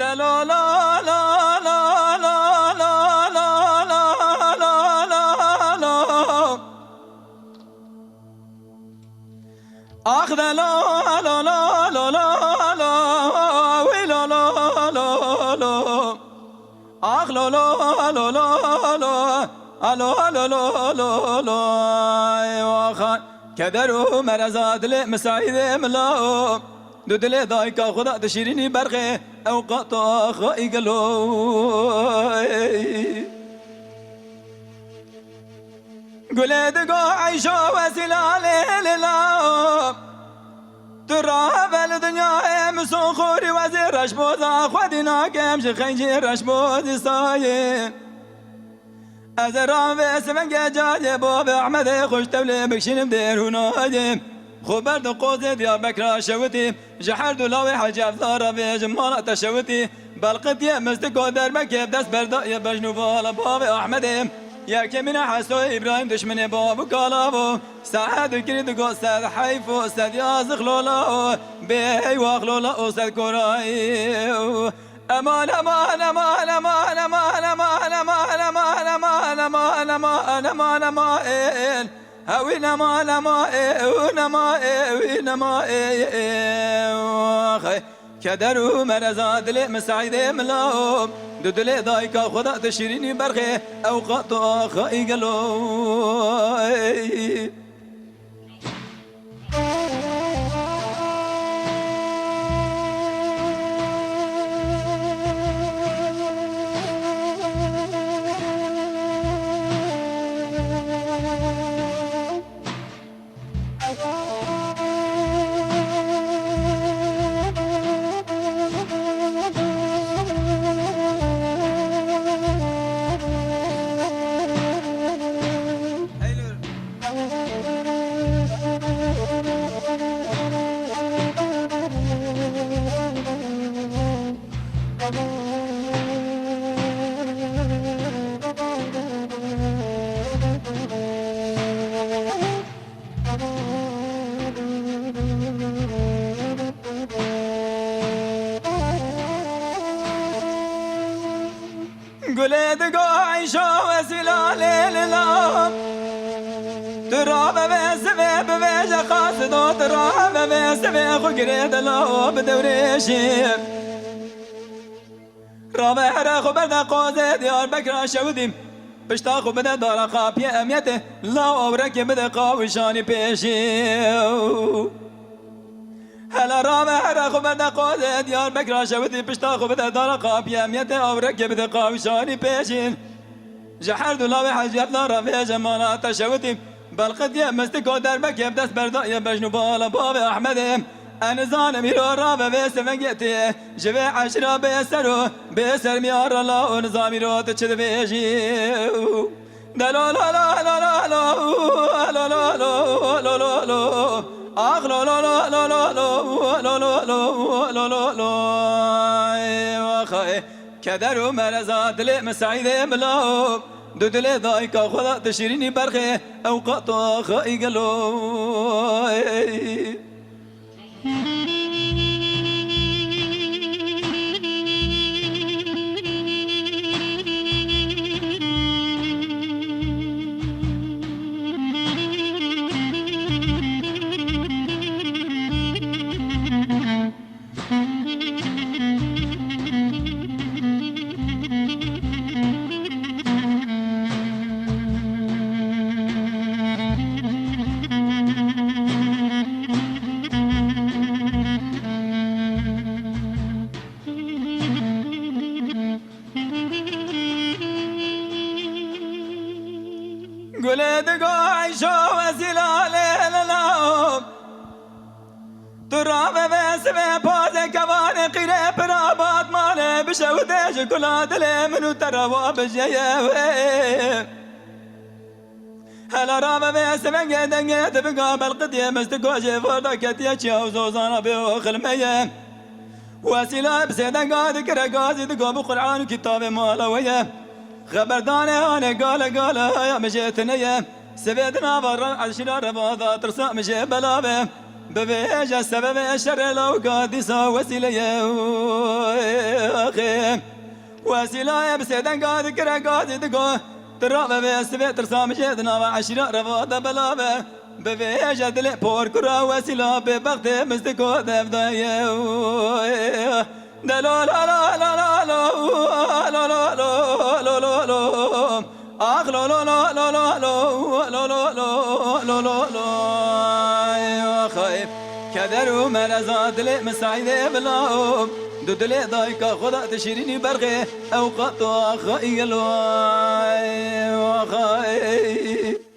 دلا لا لا لا لا لا لا لا لا لا لا آخ لا لا لا لا لا لا لا وي لا لا لا لا آخ لا لا لا لا لا لا لا لا لا لا واخان كدرو مرزاد لمساعد ملا دو دل دايكا خدا تشيريني برخي او قطع خائي قلوي قولي دقو عيشو وسلالي للا تراب الدنيا مسخوري وزير رشبوزا خودنا كم شخيجي رشبوزي صاين ازرام بسمن جاجي باب احمد خوش تولي بكشين بدير هنايم خبرت قوزي ديار بكرا شوتي جحر دولاوي حجاب ثارة في جمالة تشوتي بلقت يا مستكو دربك يبدس بردا يا بجنوبالا باب احمد يا كمين حسو ابراهيم دشمن باب قالابو سعد كريد قو سعد حيفو سعد يازخ لولا بي واخلولا سعد كوراي امان امان امان امان امان امان امان امان امان امان امان امان امان هوين امان امان امان امان كدرو مرزاد لمسعيد ملام دو دل دايكا خدا تشيريني برخي اوقات خائي قلوي قلت قايشة وسلالي للام تراب بسبب بيجا قاصدو تراب بسبب خقريد لو بدوريشي رابع رخو بردا قوزي ديار بكرا شوديم بشتاخو بدا دارا خابي اميته لا اورك بدا قاوشاني بيشي هلا رابع رخو بدا قوزي ديار بكرا شوديم بشتاخو بدا دارا خابي اميته اورك بدا قاوشاني بيشين جحر دولاوي حجاب دارا في جمالات شوديم بلقد يا مستكو دربك يبدس بردا يا بجنوبالا باب احمد أنا ظالم يرو رابع بسفنجتي جبي عشرة بسرو بسر ميار الله ونظامي رو تشد بيجي لا لا لا لا لا لا لا لا لا لا لا لا آخ لا لا لا لا لا لا لا لا لا لا لا كدر مرزاد لمسعيد ملام دو دل دايكا خدا تشيريني برخي أوقات خائي قلوي قلت قايشة وسلالي للام تراب بسمي بوزي كواني قيري برابات مالي بشودي شكولات لي منو تروا بجيوي هلا رابا بسمي قدنجي تبقى بالقدية مستقوشي فردكت يشي وزوزانا بيوخل ميه وسيلة بسيدة قاد كرقازي دقو بقرآن وكتاب مالوية خبرداني أنا قال يا مجيتني سبيتنا برا عشرة رباضة ترسى مجي بلابي ببيج سبب الشر لو قادسة وسيلة أخي وسيلة بسيدن قاد كرا قاد دقو ترابة بسبب ترسام جدنا وعشرة رفضة بلابة ببيج دل بور كرا وسيلة ببغت مستكو دفضايا دلو لا لا لا لا لا لا لا لا لا لا آخ لا لا لا لا لا لا لا لا لا لا لا يا خايف كدر ومرزات لي مساعدة بلاهم دودلي ضايقة خدا تشيريني برغي أوقات خايل يا خايف